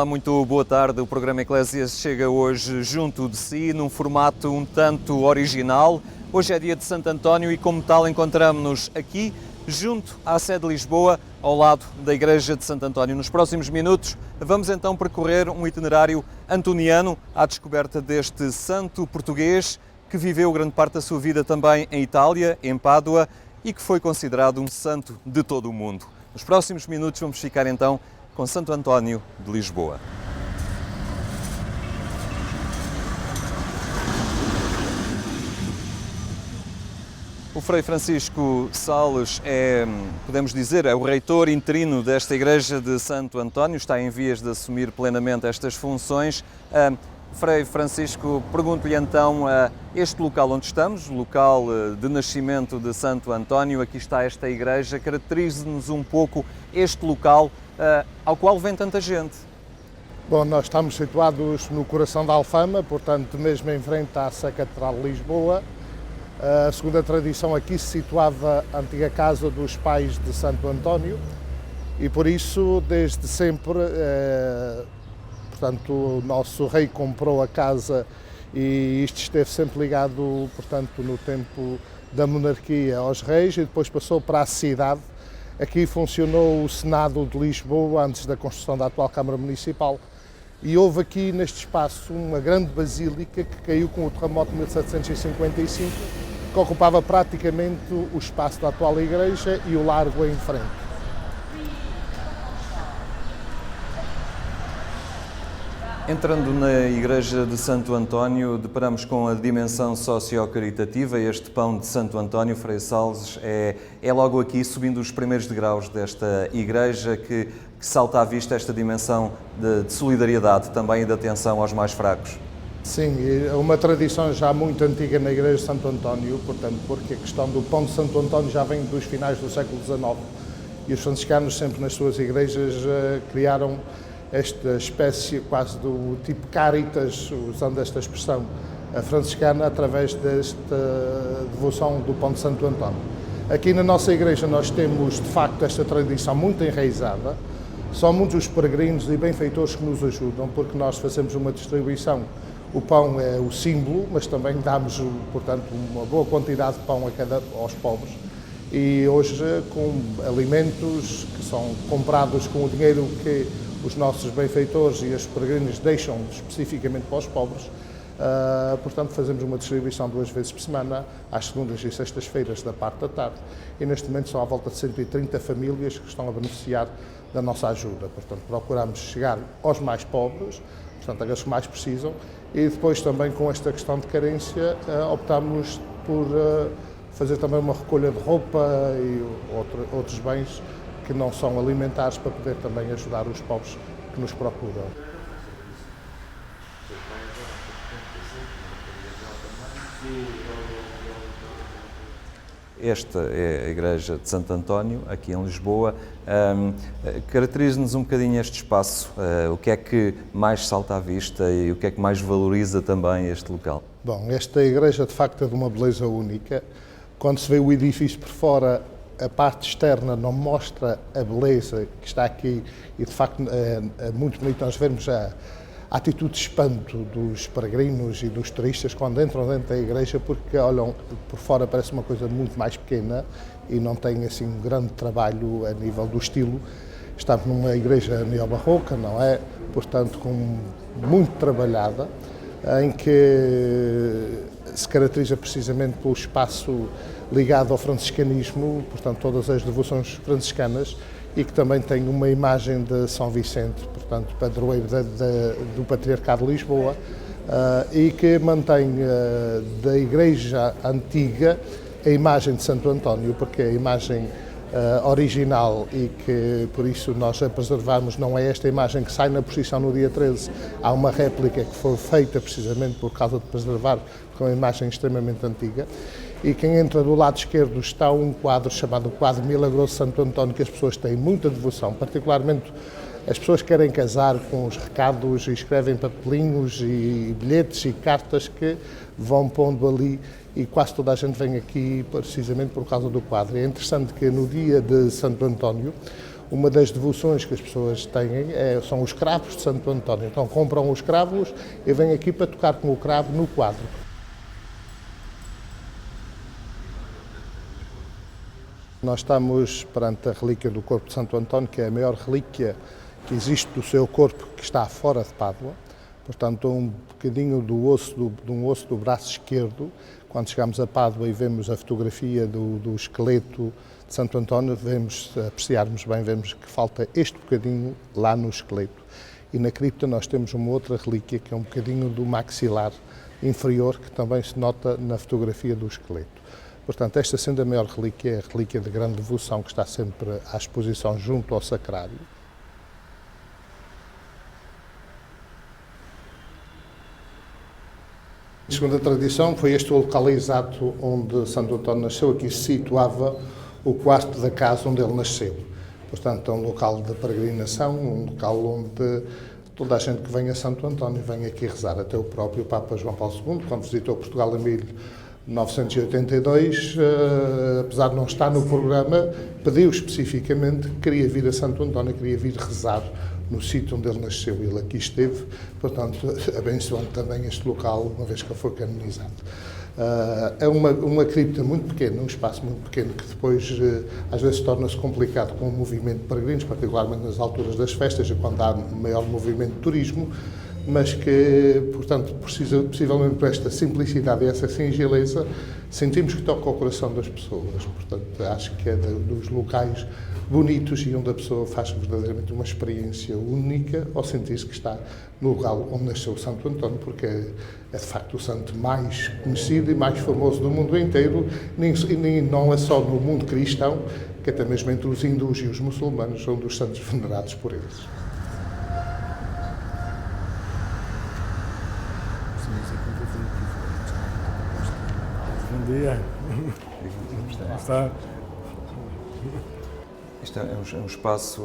Olá, muito boa tarde. O programa Eclésias chega hoje junto de si, num formato um tanto original. Hoje é dia de Santo António e, como tal, encontramos-nos aqui, junto à sede de Lisboa, ao lado da Igreja de Santo António. Nos próximos minutos, vamos então percorrer um itinerário antoniano à descoberta deste santo português que viveu grande parte da sua vida também em Itália, em Pádua, e que foi considerado um santo de todo o mundo. Nos próximos minutos vamos ficar então com Santo António de Lisboa. O Frei Francisco Sales podemos dizer, é o reitor interino desta Igreja de Santo António, está em vias de assumir plenamente estas funções. Frei Francisco, pergunto-lhe então, este local onde estamos, local de nascimento de Santo António, aqui está esta igreja, caracterize-nos um pouco este local ao qual vem tanta gente. Bom, nós estamos situados no coração da Alfama, portanto, mesmo em frente à Catedral de Lisboa. Segundo a tradição, aqui se situava a antiga casa dos pais de Santo António e, por isso, desde sempre, portanto, o nosso rei comprou a casa e isto esteve sempre ligado, portanto, no tempo da monarquia aos reis e depois passou para a cidade. Aqui funcionou o Senado de Lisboa antes da construção da atual Câmara Municipal e houve aqui neste espaço uma grande basílica que caiu com o terremoto de 1755, que ocupava praticamente o espaço da atual igreja e o largo em frente. Entrando na Igreja de Santo António, deparamos com a dimensão socio-caritativa. Este pão de Santo António, Frei Sales, é logo aqui, subindo os primeiros degraus desta igreja, que salta à vista esta dimensão de solidariedade também e de atenção aos mais fracos. Sim, é uma tradição já muito antiga na Igreja de Santo António, portanto, porque a questão do pão de Santo António já vem dos finais do século XIX e os franciscanos sempre nas suas igrejas criaram esta espécie quase do tipo Caritas, usando esta expressão franciscana, através desta devoção do pão de Santo António. Aqui na nossa igreja nós temos, de facto, esta tradição muito enraizada. São muitos os peregrinos e benfeitores que nos ajudam, porque nós fazemos uma distribuição. O pão é o símbolo, mas também damos, portanto, uma boa quantidade de pão aos pobres. E hoje, com alimentos que são comprados com o dinheiro que os nossos benfeitores e os peregrinos deixam especificamente para os pobres, portanto fazemos uma distribuição 2 vezes por semana, às segundas e sextas-feiras da parte da tarde, e neste momento são à volta de 130 famílias que estão a beneficiar da nossa ajuda. Portanto, procuramos chegar aos mais pobres, portanto, aqueles que mais precisam, e depois também com esta questão de carência optamos por fazer também uma recolha de roupa e outros bens que não são alimentares, para poder também ajudar os pobres que nos procuram. Esta é a Igreja de Santo António, aqui em Lisboa. Caracteriza-nos um bocadinho este espaço. O que é que mais salta à vista e o que é que mais valoriza também este local? Bom, esta igreja de facto é de uma beleza única. Quando se vê o edifício por fora, a parte externa não mostra a beleza que está aqui e, de facto, é muito bonito nós vermos a atitude de espanto dos peregrinos e dos turistas quando entram dentro da igreja, porque olham por fora, parece uma coisa muito mais pequena e não tem assim um grande trabalho a nível do estilo. Estamos numa igreja neobarroca, não é? Portanto, muito trabalhada, em que se caracteriza precisamente pelo espaço ligado ao franciscanismo, portanto todas as devoções franciscanas, e que também tem uma imagem de São Vicente, portanto padroeiro do Patriarcado de Lisboa, e que mantém da igreja antiga a imagem de Santo António, porque a imagem original e que por isso nós a preservamos não é esta imagem que sai na procissão no dia 13, há uma réplica que foi feita precisamente por causa de preservar, com uma imagem extremamente antiga. E quem entra do lado esquerdo está um quadro chamado Quadro Milagroso Santo António, que as pessoas têm muita devoção, particularmente as pessoas que querem casar com os recados e escrevem papelinhos e bilhetes e cartas que vão pondo ali, e quase toda a gente vem aqui precisamente por causa do quadro. É interessante que no dia de Santo António uma das devoções que as pessoas têm são os cravos de Santo António. Então compram os cravos e vêm aqui para tocar com o cravo no quadro. Nós estamos perante a relíquia do corpo de Santo António, que é a maior relíquia que existe do seu corpo, que está fora de Pádua. Portanto, um bocadinho de um osso do braço esquerdo. Quando chegamos a Pádua e vemos a fotografia do esqueleto de Santo António, se apreciarmos bem, vemos que falta este bocadinho lá no esqueleto. E na cripta nós temos uma outra relíquia, que é um bocadinho do maxilar inferior, que também se nota na fotografia do esqueleto. Portanto, esta sendo a maior relíquia, é a relíquia de grande devoção que está sempre à exposição junto ao sacrário. Segundo a tradição, foi este o local exato onde Santo António nasceu. Aqui se situava o quarto da casa onde ele nasceu. Portanto, é um local de peregrinação, um local onde toda a gente que vem a Santo António vem aqui rezar. Até o próprio Papa João Paulo II, quando visitou Portugal em 1982, apesar de não estar no programa, pediu especificamente que queria vir a Santo António, queria vir rezar no sítio onde ele nasceu. Ele aqui esteve, portanto, abençoando também este local, uma vez que ele foi canonizado. É uma cripta muito pequena, um espaço muito pequeno, que depois às vezes torna-se complicado com o movimento de peregrinos, particularmente nas alturas das festas, quando há maior movimento de turismo, mas que, portanto, possivelmente por esta simplicidade e essa singeleza, sentimos que toca ao coração das pessoas. Portanto, acho que é dos locais bonitos e onde a pessoa faz verdadeiramente uma experiência única ao sentir-se que está no lugar onde nasceu Santo António, porque é de facto o santo mais conhecido e mais famoso do mundo inteiro, e não é só no mundo cristão, que até mesmo entre os hindus e os muçulmanos são dos santos venerados por eles. Bom dia. Está. Isto é um espaço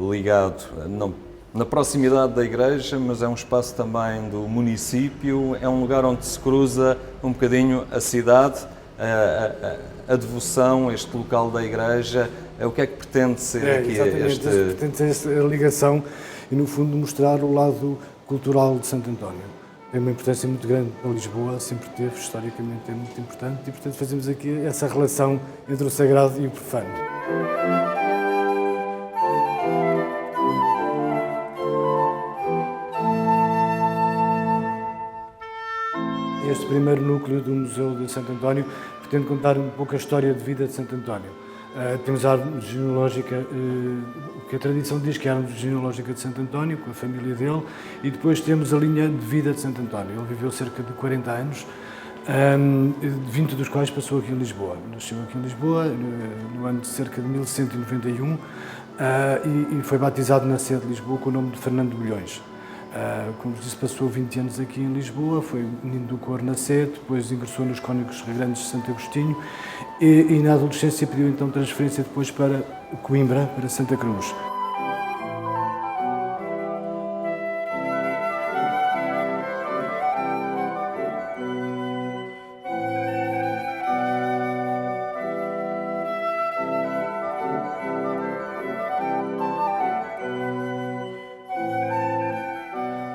ligado, não, na proximidade da igreja, mas é um espaço também do município, é um lugar onde se cruza um bocadinho a cidade, a devoção, este local da igreja. O que é que pretende ser aqui? Pretende ser esta ligação e, no fundo, mostrar o lado cultural de Santo António. Tem uma importância muito grande para Lisboa, sempre teve, historicamente é muito importante, e portanto fazemos aqui essa relação entre o sagrado e o profano. Este primeiro núcleo do Museu de Santo António pretende contar um pouco a história de vida de Santo António. Temos a árvore genealógica, que a tradição diz que é a árvore genealógica de Santo António, com a família dele, e depois temos a linha de vida de Santo António. Ele viveu cerca de 40 anos, 20 dos quais passou aqui em Lisboa. Nasceu aqui em Lisboa no ano de cerca de 1191 e foi batizado na Sé de Lisboa com o nome de Fernando de Bulhões. Como disse, passou 20 anos aqui em Lisboa, foi menino do coro na Sé, depois ingressou nos Cónicos Regrandes de Santo Agostinho e na adolescência pediu então transferência depois para Coimbra, para Santa Cruz.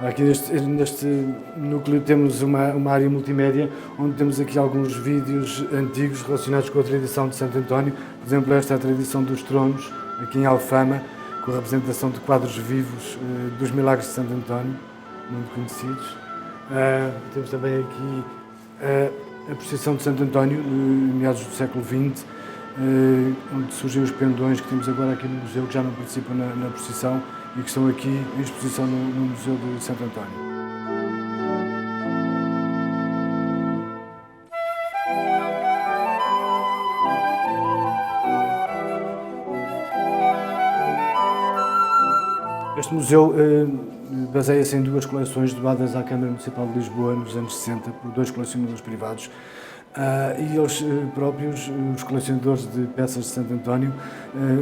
Aqui neste núcleo temos uma área multimédia, onde temos aqui alguns vídeos antigos relacionados com a tradição de Santo António. Por exemplo, esta é a tradição dos tronos, aqui em Alfama, com a representação de quadros vivos dos milagres de Santo António, muito conhecidos. Temos também aqui a procissão de Santo António, em meados do século XX, onde surgem os pendões que temos agora aqui no museu, que já não participam na procissão, e que estão aqui em exposição no Museu de Santo António. Este museu baseia-se em duas coleções doadas à Câmara Municipal de Lisboa nos anos 60 por dois colecionadores privados. E eles próprios, os colecionadores de peças de Santo António,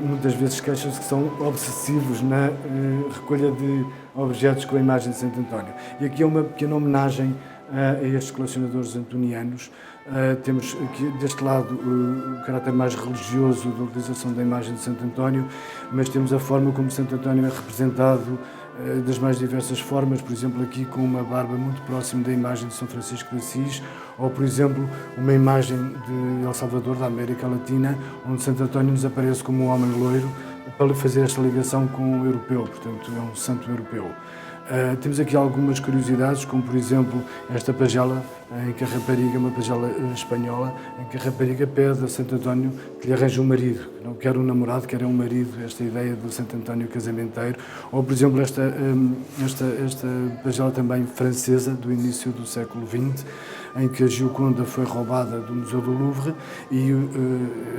muitas vezes queixam-se que são obsessivos na recolha de objetos com a imagem de Santo António. E aqui é uma pequena homenagem a estes colecionadores antonianos. Temos aqui deste lado o caráter mais religioso da utilização da imagem de Santo António, mas temos a forma como Santo António é representado das mais diversas formas, por exemplo aqui com uma barba muito próxima da imagem de São Francisco de Assis, ou por exemplo uma imagem de El Salvador, da América Latina, onde Santo António nos aparece como um homem loiro, para fazer esta ligação com o europeu, portanto é um santo europeu. Temos aqui algumas curiosidades, como por exemplo esta pagela em que a rapariga, uma pagela espanhola, em que a rapariga pede a Santo António que lhe arranje um marido, que não quer um namorado, quer um marido, esta ideia do Santo António casamenteiro. Ou por exemplo esta pagela também francesa, do início do século XX, em que a Gioconda foi roubada do Museu do Louvre e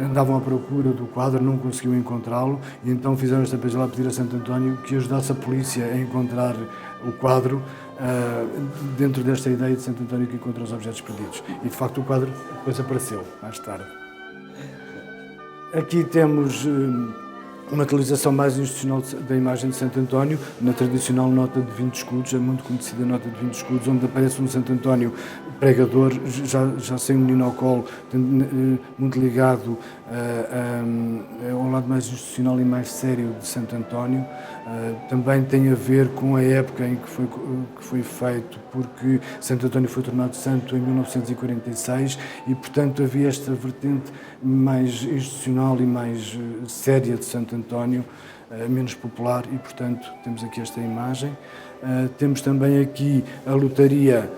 andavam à procura do quadro, não conseguiam encontrá-lo, e então fizeram esta pagela a pedir a Santo António que ajudasse a polícia a encontrar o quadro, dentro desta ideia de Santo António que encontra os objetos perdidos. E de facto o quadro depois apareceu mais tarde. Aqui temos uma utilização mais institucional da imagem de Santo António, na tradicional nota de 20 escudos, a muito conhecida nota de 20 escudos, onde aparece um Santo António pregador, já sem um menino ao colo, muito ligado ao lado mais institucional e mais sério de Santo António. Também tem a ver com a época em que foi feito, porque Santo António foi tornado santo em 1946 e, portanto, havia esta vertente mais institucional e mais séria de Santo António, menos popular, e, portanto, temos aqui esta imagem. Temos também aqui a lotaria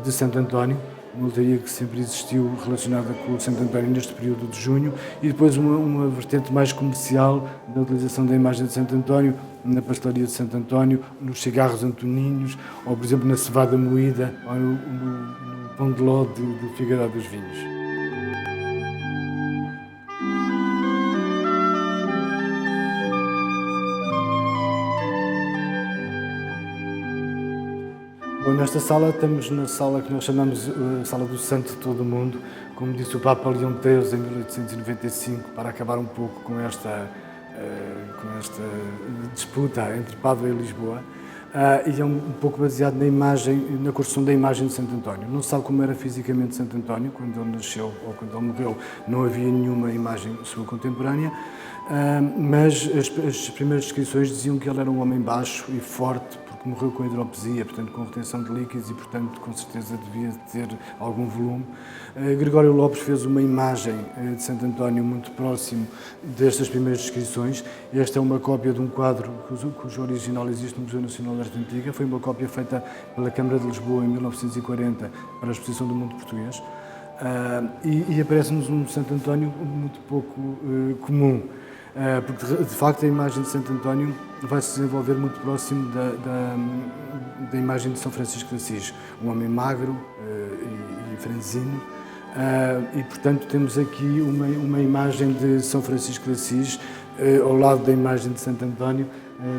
de Santo António, uma lotaria que sempre existiu relacionada com o Santo António neste período de junho, e depois uma vertente mais comercial da utilização da imagem de Santo António na pastelaria de Santo António, nos cigarros antoninhos, ou, por exemplo, na cevada moída, ou no pão de ló de Figueiró dos Vinhos. Bom, nesta sala estamos na sala que nós chamamos a Sala do Santo de Todo o Mundo, como disse o Papa Leão XIII em 1895, para acabar um pouco com esta disputa entre Pádua e Lisboa. E é um pouco baseado na construção da imagem de Santo António. Não se sabe como era fisicamente Santo António, quando ele nasceu ou quando ele morreu, não havia nenhuma imagem sua contemporânea, mas as primeiras descrições diziam que ele era um homem baixo e forte, porque morreu com hidropisia, portanto com retenção de líquidos e, portanto, com certeza devia ter algum volume. Gregório Lopes fez uma imagem de Santo António muito próximo destas primeiras descrições. Esta é uma cópia de um quadro cujo original existe no Museu Nacional de Arte Antiga. Foi uma cópia feita pela Câmara de Lisboa em 1940 para a Exposição do Mundo Português. E aparece-nos um Santo António muito pouco comum. Porque, de facto, a imagem de Santo António vai se desenvolver muito próximo da imagem de São Francisco de Assis, um homem magro e franzino, e, portanto, temos aqui uma imagem de São Francisco de Assis ao lado da imagem de Santo António,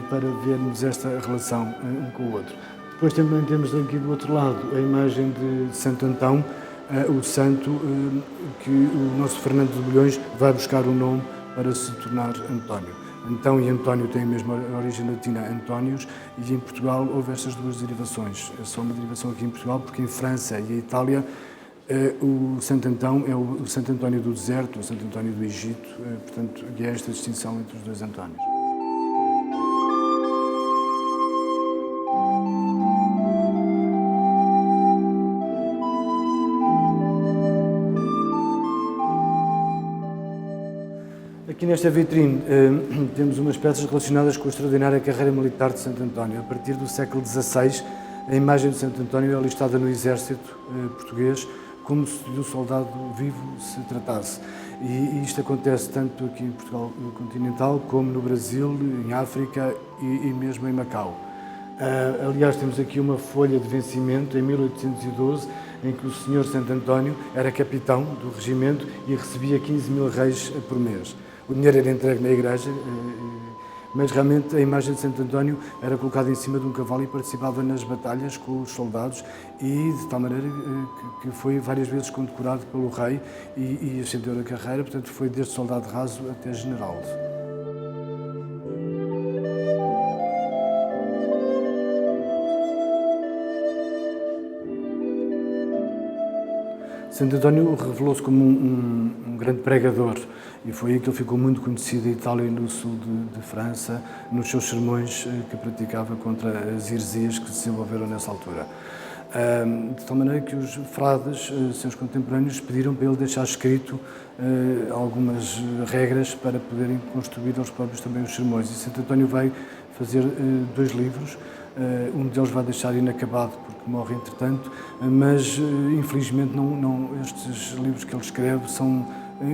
para vermos esta relação um com o outro. Depois também temos aqui do outro lado a imagem de Santo Antão, o santo que o nosso Fernando de Bulhões vai buscar o nome para se tornar António. Antão e António têm a mesma origem latina, Antónios, e em Portugal houve estas duas derivações. É só uma derivação aqui em Portugal, porque em França e em Itália o Santo Antão é o Santo António do deserto, o Santo António do Egito, portanto, e é esta distinção entre os dois Antónios. Aqui nesta vitrine temos umas peças relacionadas com a extraordinária carreira militar de Santo António. A partir do século XVI, a imagem de Santo António é listada no exército português como se de um soldado vivo se tratasse. E isto acontece tanto aqui em Portugal continental, como no Brasil, em África e mesmo em Macau. Aliás, temos aqui uma folha de vencimento em 1812, em que o Senhor Santo António era capitão do regimento e recebia 15.000 reis por mês. O dinheiro era entregue na igreja, mas realmente a imagem de Santo António era colocada em cima de um cavalo e participava nas batalhas com os soldados, e de tal maneira que foi várias vezes condecorado pelo rei e ascendeu na carreira, portanto foi desde soldado raso até general. Santo António revelou-se como um grande pregador e foi aí que ele ficou muito conhecido em Itália e no sul de França, nos seus sermões que praticava contra as heresias que se desenvolveram nessa altura. De tal maneira que os frades, seus contemporâneos, pediram para ele deixar escrito algumas regras para poderem construir eles próprios também os sermões. E Santo António vai fazer 2 livros, um deles vai deixar inacabado porque morre entretanto, mas infelizmente estes livros que ele escreve são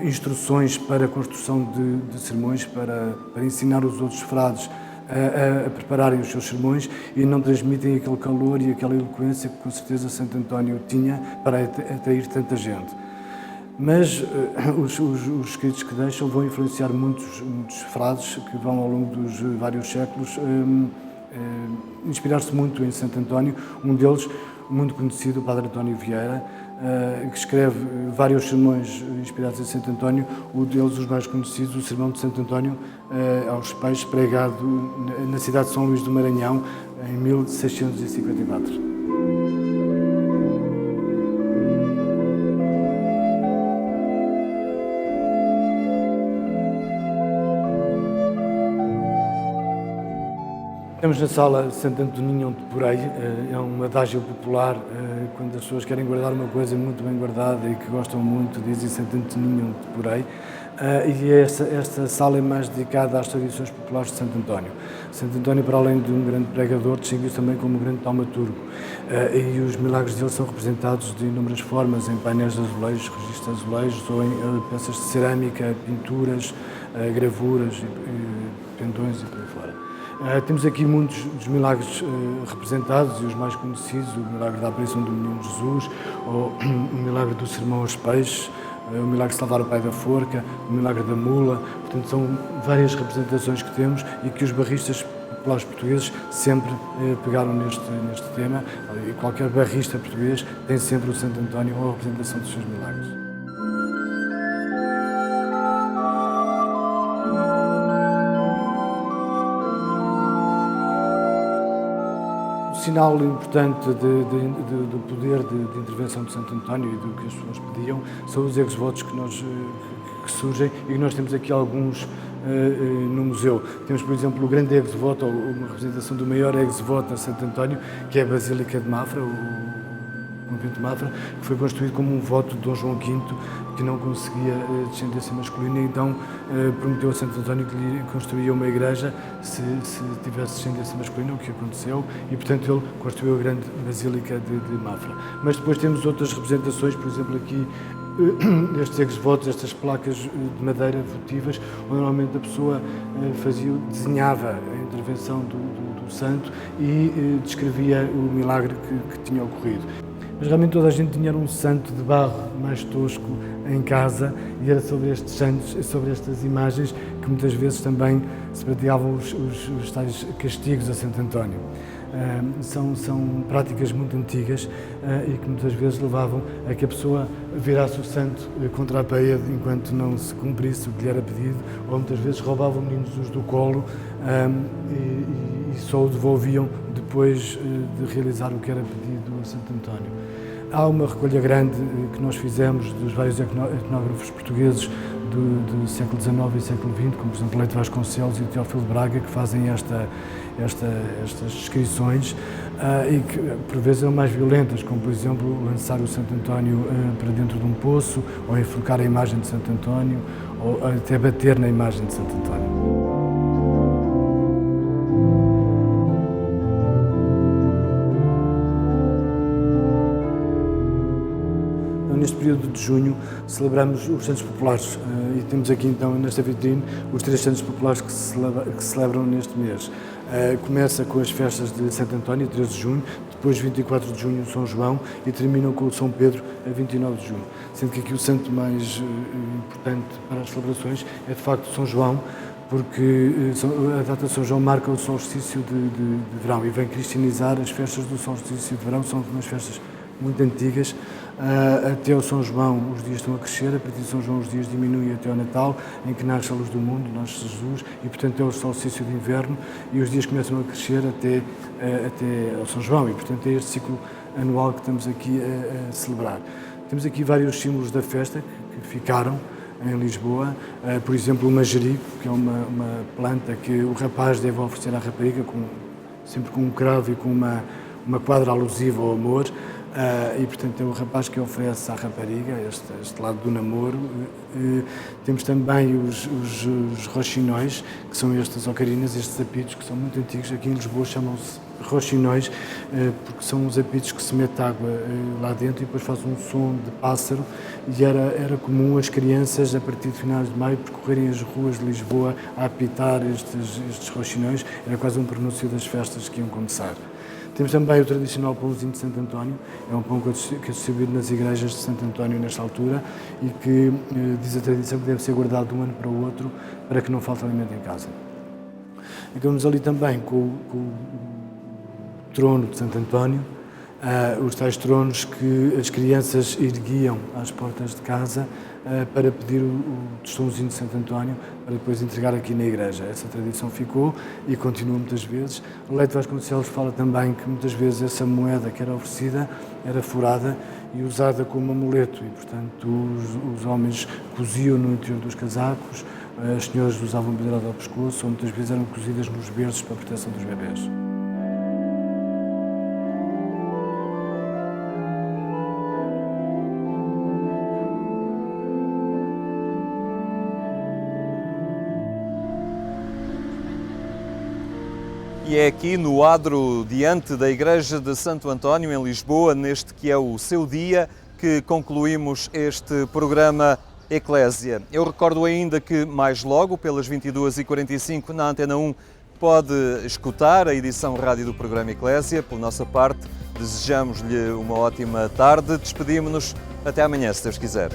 instruções para a construção de sermões, para ensinar os outros frades a prepararem os seus sermões e não transmitem aquele calor e aquela eloquência que com certeza Santo António tinha para atrair tanta gente. Mas os escritos que deixam vão influenciar muitos frades que vão ao longo dos vários séculos inspirar-se muito em Santo António. Um deles, muito conhecido, o Padre António Vieira, que escreve vários sermões inspirados em Santo António. Um deles, os mais conhecidos, o Sermão de Santo António aos Peixes, pregado na cidade de São Luís do Maranhão, em 1654. Estamos na sala Santo Antoninho de Porei, é um adágio popular, quando as pessoas querem guardar uma coisa muito bem guardada e que gostam muito, dizem Santo Antoninho de Porei, e esta sala é mais dedicada às tradições populares de Santo António. Santo António, para além de um grande pregador, distinguiu-se também como um grande taumaturgo, e os milagres dele são representados de inúmeras formas, em painéis de azulejos, registros de azulejos, ou em peças de cerâmica, pinturas, gravuras, pendões e por aí fora. Temos aqui muitos dos milagres representados e os mais conhecidos, o milagre da aparição do Menino Jesus, ou o milagre do Sermão aos Peixes, o milagre de salvar o pai da forca, o milagre da mula. Portanto, são várias representações que temos e que os barristas populares portugueses sempre pegaram neste tema. E qualquer barrista português tem sempre o Santo António ou a representação dos seus milagres. O sinal importante do poder de intervenção de Santo António e do que as pessoas pediam são os ex-votos que surgem e que nós temos aqui alguns no museu. Temos, por exemplo, o grande ex-voto, ou uma representação do maior ex-voto a Santo António, que é a Basílica de Mafra, o convento de Mafra, que foi construído como um voto de Dom João V, que não conseguia descendência masculina, e então prometeu a Santo António que lhe construía uma igreja se tivesse descendência masculina, o que aconteceu, e portanto ele construiu a grande Basílica de Mafra. Mas depois temos outras representações, por exemplo aqui estes ex-votos, estas placas de madeira votivas, onde normalmente a pessoa desenhava a intervenção do santo e descrevia o milagre que tinha ocorrido. Mas realmente toda a gente tinha um santo de barro mais tosco em casa e era sobre estes santos, sobre estas imagens, que muitas vezes também se praticavam os tais castigos a Santo António. São práticas muito antigas e que muitas vezes levavam a que a pessoa virasse o santo contra a parede enquanto não se cumprisse o que lhe era pedido, ou muitas vezes roubavam o Menino Jesus do colo e só o devolviam depois de realizar o que era pedido a Santo António. Há uma recolha grande que nós fizemos dos vários etnógrafos portugueses do século XIX e século XX, como por exemplo Leite Vasconcelos e Teófilo Braga, que fazem estas descrições e que por vezes eram mais violentas, como por exemplo lançar o Santo António para dentro de um poço, ou enforcar a imagem de Santo António, ou até bater na imagem de Santo António. Neste período de junho celebramos os Santos Populares e temos aqui então nesta vitrine os 3 Santos Populares que se celebram neste mês. Começa com as festas de Santo António, 13 de junho, depois 24 de junho São João e terminam com o São Pedro, a 29 de junho. Sendo que aqui o santo mais importante para as celebrações é de facto São João, porque a data de São João marca o solstício de verão e vem cristianizar as festas do solstício de verão, são umas festas muito antigas. Até o São João os dias estão a crescer, a partir de São João os dias diminuem até ao Natal, em que nasce a luz do mundo, nasce Jesus, e portanto é o solstício de inverno e os dias começam a crescer até ao São João, e portanto é este ciclo anual que estamos aqui a celebrar. Temos aqui vários símbolos da festa que ficaram em Lisboa, por exemplo, o manjerico, que é uma planta que o rapaz deve oferecer à rapariga, sempre com um cravo e com uma quadra alusiva ao amor, e portanto é o rapaz que oferece à rapariga este lado do namoro. Temos também os roxinóis, que são estas ocarinas, estes apitos que são muito antigos, aqui em Lisboa chamam-se roxinóis, porque são os apitos que se mete água lá dentro e depois faz um som de pássaro, e era comum as crianças, a partir de finais de maio, percorrerem as ruas de Lisboa a apitar estes roxinóis, era quase um prenúncio das festas que iam começar. Temos também o tradicional pãozinho de Santo António, é um pão que é distribuído nas igrejas de Santo António nesta altura e que diz a tradição que deve ser guardado de um ano para o outro para que não falte alimento em casa. Acabamos ali também com o trono de Santo António, os tais tronos que as crianças erguiam às portas de casa para pedir o tostãozinho de Santo António para depois entregar aqui na igreja. Essa tradição ficou e continua muitas vezes. O Leite Vasconcelos fala também que muitas vezes essa moeda que era oferecida era furada e usada como amuleto e, portanto, os homens coziam no interior dos casacos, as senhoras usavam pendurado ao pescoço ou muitas vezes eram cozidas nos berços para a proteção dos bebés. E é aqui no adro diante da Igreja de Santo António, em Lisboa, neste que é o seu dia, que concluímos este programa Eclésia. Eu recordo ainda que mais logo, pelas 22h45, na Antena 1, pode escutar a edição rádio do programa Eclésia. Pela nossa parte, desejamos-lhe uma ótima tarde. Despedimos-nos até amanhã, se Deus quiser.